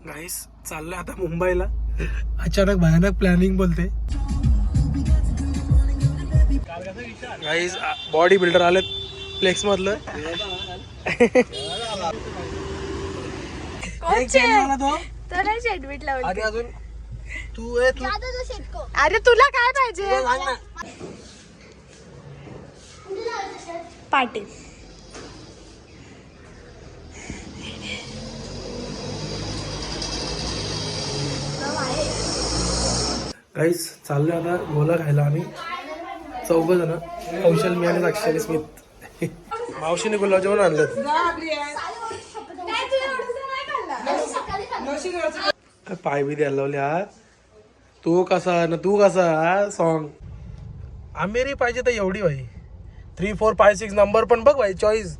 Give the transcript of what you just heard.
गाईस चाललंय आता मुंबईला. अचानक भयानक प्लॅनिंग बोलते. गाईस बॉडी बिल्डर आलेत फ्लेक्स मधलं. अजून तू अरे तुला काय पाहिजे पाटील. गाईस चाललोय आता गोला खायला आम्ही 4 जण. कौशल, मी आणि साक्षी स्मित. मावशीने गुलाबजामुन आणलं. पाय बी द्यायला लावले. हा तू कसा ना तू कसा सॉन्ग. आमेरी पाहिजे तर एवढी भाई 3, 4, 5, 6 नंबर पण बघ भाई चॉईस.